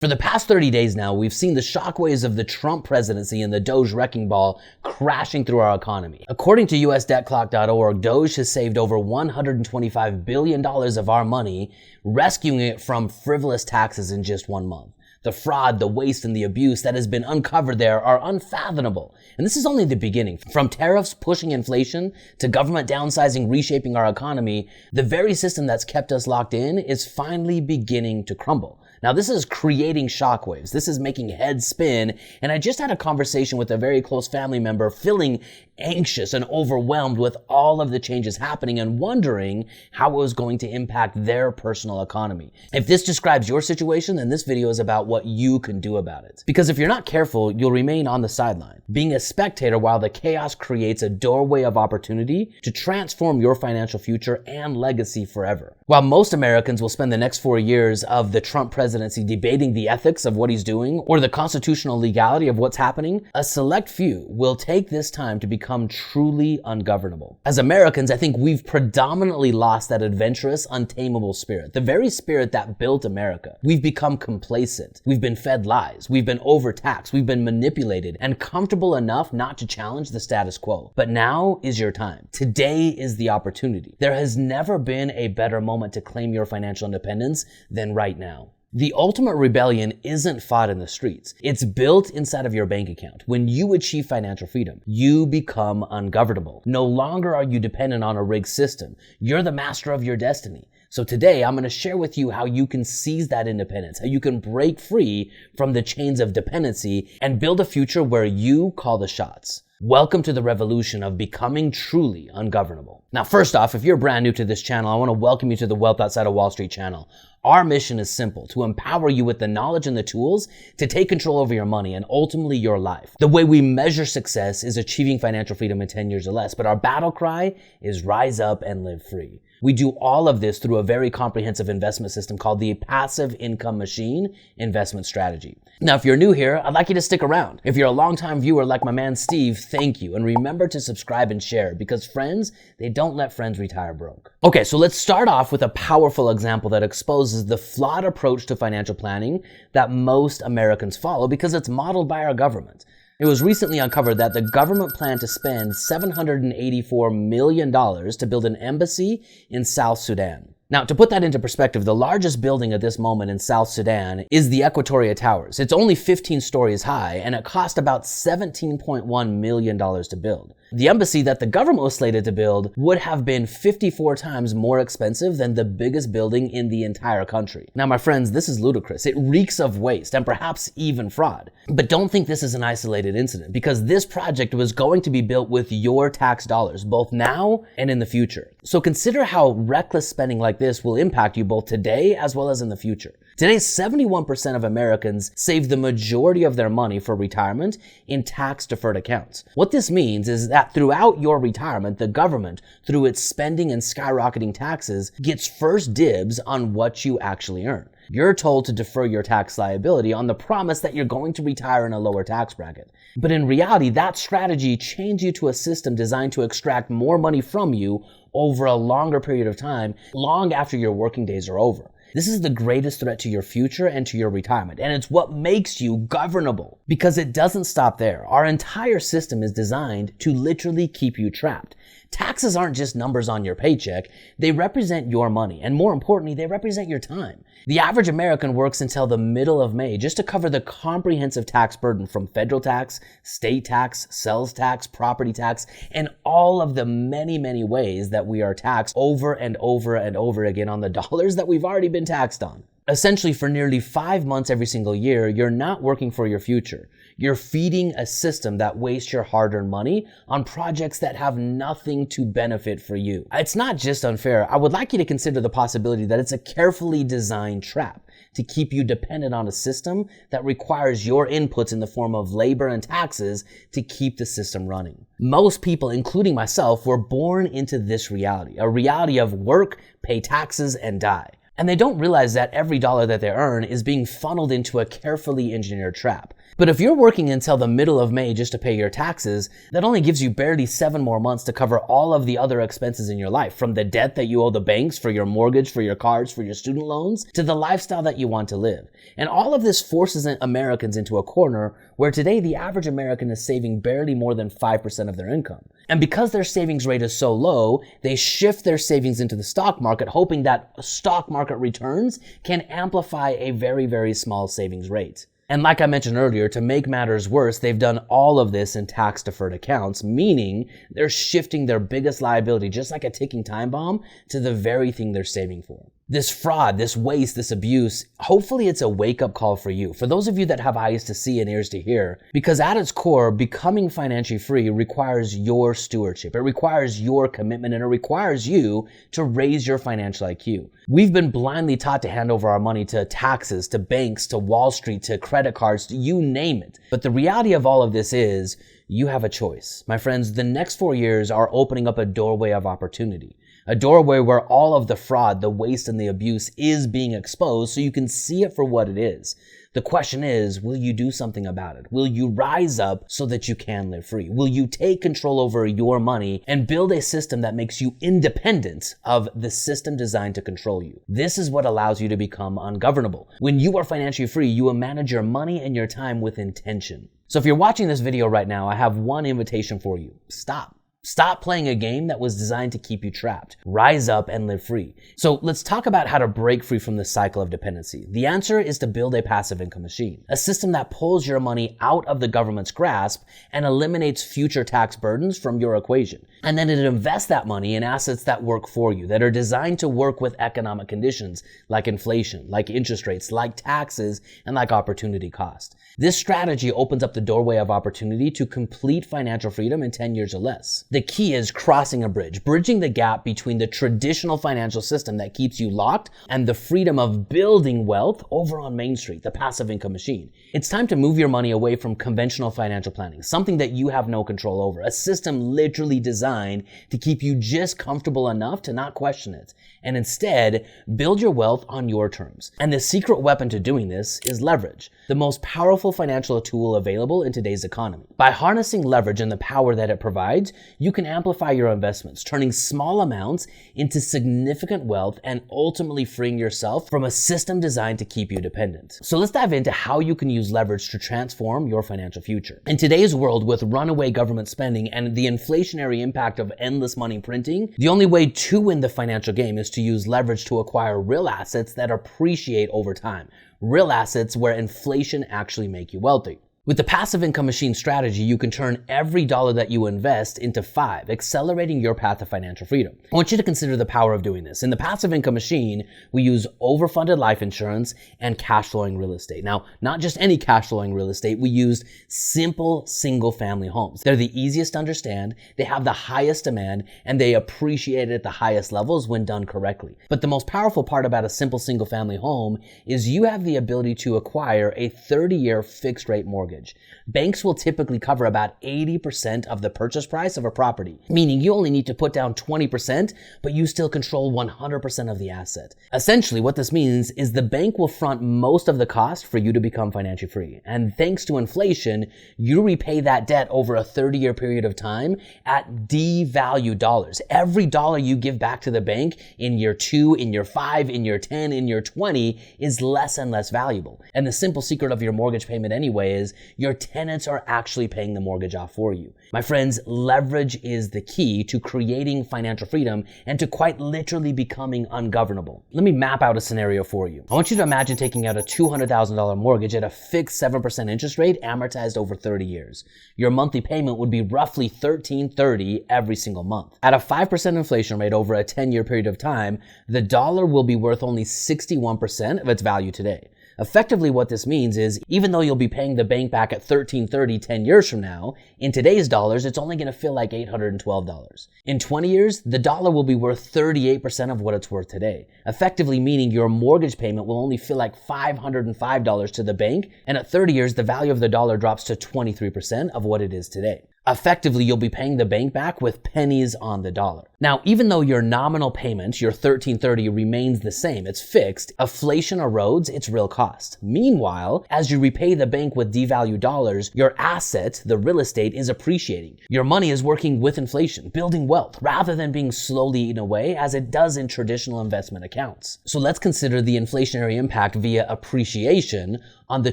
For the past 30 days now, we've seen the shockwaves of the Trump presidency and the Doge wrecking ball crashing through our economy. According to USDebtClock.org, Doge has saved over $125 billion of our money, rescuing it from frivolous taxes in just 1 month. The fraud, the waste, and the abuse that has been uncovered there are unfathomable. And this is only the beginning. From tariffs pushing inflation to government downsizing, reshaping our economy, the very system that's kept us locked in is finally beginning to crumble. Now, this is creating shockwaves. This is making heads spin. And I just had a conversation with a very close family member feeling anxious and overwhelmed with all of the changes happening and wondering how it was going to impact their personal economy. If this describes your situation, then this video is about what you can do about it. Because if you're not careful, you'll remain on the sideline, being a spectator while the chaos creates a doorway of opportunity to transform your financial future and legacy forever. While most Americans will spend the next 4 years of the Trump presidency debating the ethics of what he's doing or the constitutional legality of what's happening, a select few will take this time to become truly ungovernable. As Americans, I think we've predominantly lost that adventurous, untamable spirit, the very spirit that built America. We've become complacent. We've been fed lies. We've been overtaxed. We've been manipulated and comfortable enough not to challenge the status quo. But now is your time. Today is the opportunity. There has never been a better moment to claim your financial independence than right now. The ultimate rebellion isn't fought in the streets. It's built inside of your bank account. When you achieve financial freedom, you become ungovernable. No longer are you dependent on a rigged system. You're the master of your destiny. So today, I'm going to share with you how you can seize that independence, how you can break free from the chains of dependency and build a future where you call the shots. Welcome to the revolution of becoming truly ungovernable. Now, first off, if you're brand new to this channel, I want to welcome you to the Wealth Outside of Wall Street channel. Our mission is simple: to empower you with the knowledge and the tools to take control over your money and ultimately your life. The way we measure success is achieving financial freedom in 10 years or less, but our battle cry is rise up and live free. We do all of this through a very comprehensive investment system called the Passive Income Machine Investment Strategy. Now, if you're new here, I'd like you to stick around. If you're a longtime viewer like my man Steve, thank you. And remember to subscribe and share, because friends, they don't let friends retire broke. Okay, so let's start off with a powerful example that exposes the flawed approach to financial planning that most Americans follow because it's modeled by our government. It was recently uncovered that the government planned to spend $784 million to build an embassy in South Sudan. Now, to put that into perspective, the largest building at this moment in South Sudan is the Equatoria Towers. It's only 15 stories high, and it cost about $17.1 million to build. The embassy that the government was slated to build would have been 54 times more expensive than the biggest building in the entire country. Now, my friends, this is ludicrous. It reeks of waste and perhaps even fraud. But don't think this is an isolated incident, because this project was going to be built with your tax dollars, both now and in the future. So consider how reckless spending like this will impact you both today as well as in the future. Today, 71% of Americans save the majority of their money for retirement in tax-deferred accounts. What this means is that throughout your retirement, the government, through its spending and skyrocketing taxes, gets first dibs on what you actually earn. You're told to defer your tax liability on the promise that you're going to retire in a lower tax bracket. But in reality, that strategy chains you to a system designed to extract more money from you over a longer period of time, long after your working days are over. This is the greatest threat to your future and to your retirement, and it's what makes you governable. Because it doesn't stop there. Our entire system is designed to literally keep you trapped. Taxes aren't just numbers on your paycheck. They represent your money, and more importantly, they represent your time. The average American works until the middle of May just to cover the comprehensive tax burden from federal tax, state tax, sales tax, property tax, and all of the many, many ways that we are taxed over and over and over again on the dollars that we've already been taxed on. Essentially, for nearly 5 months every single year, you're not working for your future. You're feeding a system that wastes your hard-earned money on projects that have nothing to benefit for you. It's not just unfair. I would like you to consider the possibility that it's a carefully designed trap to keep you dependent on a system that requires your inputs in the form of labor and taxes to keep the system running. Most people, including myself, were born into this reality, a reality of work, pay taxes, and die. And they don't realize that every dollar that they earn is being funneled into a carefully engineered trap. But if you're working until the middle of May just to pay your taxes, that only gives you barely 7 more months to cover all of the other expenses in your life, from the debt that you owe the banks for your mortgage, for your cars, for your student loans, to the lifestyle that you want to live. And all of this forces Americans into a corner where today the average American is saving barely more than 5% of their income. And because their savings rate is so low, they shift their savings into the stock market, hoping that stock market returns can amplify a very, very small savings rate. And like I mentioned earlier, to make matters worse, they've done all of this in tax-deferred accounts, meaning they're shifting their biggest liability, just like a ticking time bomb, to the very thing they're saving for. This fraud, this waste, this abuse, hopefully it's a wake-up call for you. For those of you that have eyes to see and ears to hear, because at its core, becoming financially free requires your stewardship. It requires your commitment, and it requires you to raise your financial IQ. We've been blindly taught to hand over our money to taxes, to banks, to Wall Street, to credit cards, to you name it. But the reality of all of this is, you have a choice. My friends, the next 4 years are opening up a doorway of opportunity. A doorway where all of the fraud, the waste, and the abuse is being exposed so you can see it for what it is. The question is, will you do something about it? Will you rise up so that you can live free? Will you take control over your money and build a system that makes you independent of the system designed to control you? This is what allows you to become ungovernable. When you are financially free, you will manage your money and your time with intention. So if you're watching this video right now, I have one invitation for you. Stop. Stop playing a game that was designed to keep you trapped. Rise up and live free. So let's talk about how to break free from this cycle of dependency. The answer is to build a passive income machine, a system that pulls your money out of the government's grasp and eliminates future tax burdens from your equation. And then it invests that money in assets that work for you, that are designed to work with economic conditions like inflation, like interest rates, like taxes, and like opportunity cost. This strategy opens up the doorway of opportunity to complete financial freedom in 10 years or less. The key is crossing a bridge, bridging the gap between the traditional financial system that keeps you locked and the freedom of building wealth over on Main Street, the passive income machine. It's time to move your money away from conventional financial planning, something that you have no control over, a system literally designed to keep you just comfortable enough to not question it, and instead build your wealth on your terms. And the secret weapon to doing this is leverage, the most powerful financial tool available in today's economy. By harnessing leverage and the power that it provides, you can amplify your investments, turning small amounts into significant wealth and ultimately freeing yourself from a system designed to keep you dependent. So let's dive into how you can use leverage to transform your financial future. In today's world, with runaway government spending and the inflationary impact of endless money printing, the only way to win the financial game is to use leverage to acquire real assets that appreciate over time. Real assets where inflation actually make you wealthy. With the passive income machine strategy, you can turn every dollar that you invest into 5, accelerating your path to financial freedom. I want you to consider the power of doing this. In the passive income machine, we use overfunded life insurance and cash flowing real estate. Now, not just any cash flowing real estate, we used simple single family homes. They're the easiest to understand, they have the highest demand, and they appreciate at the highest levels when done correctly. But the most powerful part about a simple single family home is you have the ability to acquire a 30-year fixed rate mortgage. Banks will typically cover about 80% of the purchase price of a property, meaning you only need to put down 20%, but you still control 100% of the asset. Essentially, what this means is the bank will front most of the cost for you to become financially free. And thanks to inflation, you repay that debt over a 30-year period of time at devalued dollars. Every dollar you give back to the bank in year 2, in year 5, in year 10, in year 20 is less and less valuable. And the simple secret of your mortgage payment anyway is your tenants are actually paying the mortgage off for you. My friends, leverage is the key to creating financial freedom and to quite literally becoming ungovernable. Let me map out a scenario for you. I want you to imagine taking out a $200,000 mortgage at a fixed 7% interest rate amortized over 30 years. Your monthly payment would be roughly $1,330 every single month. At a 5% inflation rate over a 10-year period of time, the dollar will be worth only 61% of its value today. Effectively, what this means is, even though you'll be paying the bank back at $1,330 10 years from now, in today's dollars, it's only going to feel like $812. In 20 years, the dollar will be worth 38% of what it's worth today, effectively meaning your mortgage payment will only feel like $505 to the bank, and at 30 years, the value of the dollar drops to 23% of what it is today. Effectively, you'll be paying the bank back with pennies on the dollar. Now, even though your nominal payment, your $1330, remains the same, it's fixed, inflation erodes its real cost. Meanwhile, as you repay the bank with devalued dollars, your asset, the real estate, is appreciating. Your money is working with inflation, building wealth, rather than being slowly eaten away as it does in traditional investment accounts. So let's consider the inflationary impact via appreciation on the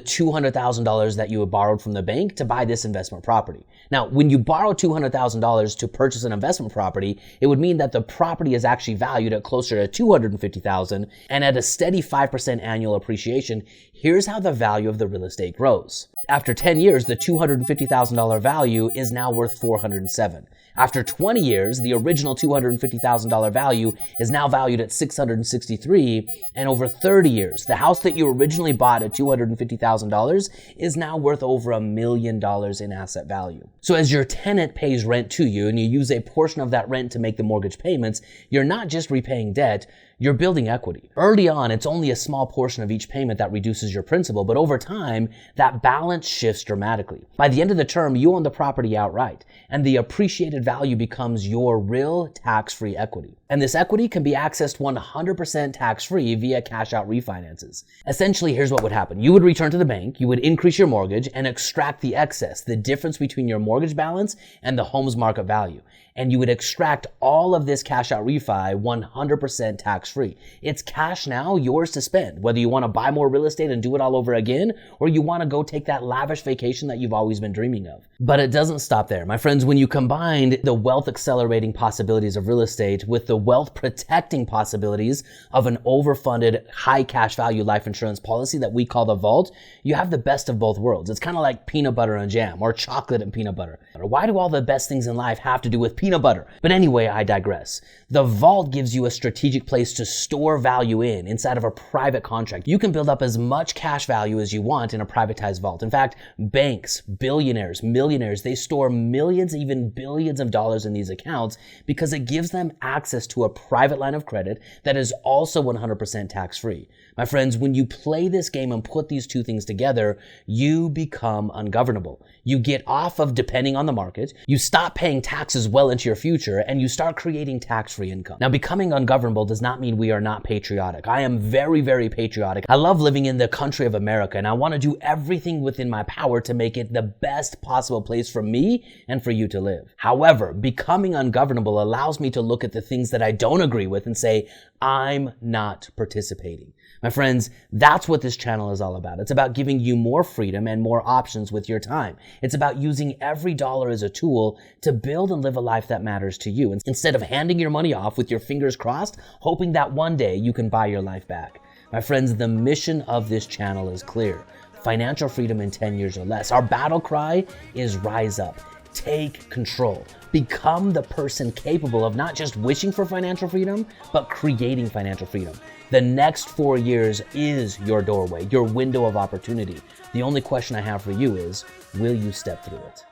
$200,000 that you had borrowed from the bank to buy this investment property. Now, when you borrow $200,000 to purchase an investment property, it would mean that the property is actually valued at closer to $250,000, and at a steady 5% annual appreciation, here's how the value of the real estate grows. After 10 years, the $250,000 value is now worth $407,000. After 20 years, the original $250,000 value is now valued at $663,000, and over 30 years, the house that you originally bought at $250,000 is now worth over $1 million in asset value. So as your tenant pays rent to you and you use a portion of that rent to make the mortgage payments, you're not just repaying debt, you're building equity. Early on, it's only a small portion of each payment that reduces your principal, but over time, that balance shifts dramatically. By the end of the term, you own the property outright, and the appreciated value becomes your real tax-free equity. And this equity can be accessed 100% tax-free via cash-out refinances. Essentially, here's what would happen. You would return to the bank, you would increase your mortgage, and extract the excess, the difference between your mortgage balance and the home's market value. And you would extract all of this cash-out refi 100% tax-free. It's cash now, yours to spend, whether you want to buy more real estate and do it all over again, or you want to go take that lavish vacation that you've always been dreaming of. But it doesn't stop there. My friends, when you combine the wealth-accelerating possibilities of real estate with the wealth-protecting possibilities of an overfunded, high cash value life insurance policy that we call the Vault, you have the best of both worlds. It's kind of like peanut butter and jam, or chocolate and peanut butter. Why do all the best things in life have to do with peanut butter? But anyway, I digress. The Vault gives you a strategic place to store value inside of a private contract. You can build up as much cash value as you want in a privatized vault. In fact, banks, billionaires, millionaires, they store millions, even billions of dollars in these accounts because it gives them access to a private line of credit that is also 100% tax-free. My friends, when you play this game and put these two things together, you become ungovernable. You get off of depending on the market, you stop paying taxes well into your future, and you start creating tax-free income. Now, becoming ungovernable does not mean we are not patriotic. I am very, very patriotic. I love living in the country of America, and I want to do everything within my power to make it the best possible place for me and for you to live. However, becoming ungovernable allows me to look at the things that I don't agree with and say, I'm not participating. My friends, that's what this channel is all about. It's about giving you more freedom and more options with your time. It's about using every dollar as a tool to build and live a life that matters to you, instead of handing your money off with your fingers crossed, hoping that one day you can buy your life back. My friends, the mission of this channel is clear. Financial freedom in 10 years or less. Our battle cry is rise up. Take control. Become the person capable of not just wishing for financial freedom, but creating financial freedom. The next 4 years is your doorway, your window of opportunity. The only question I have for you is, will you step through it?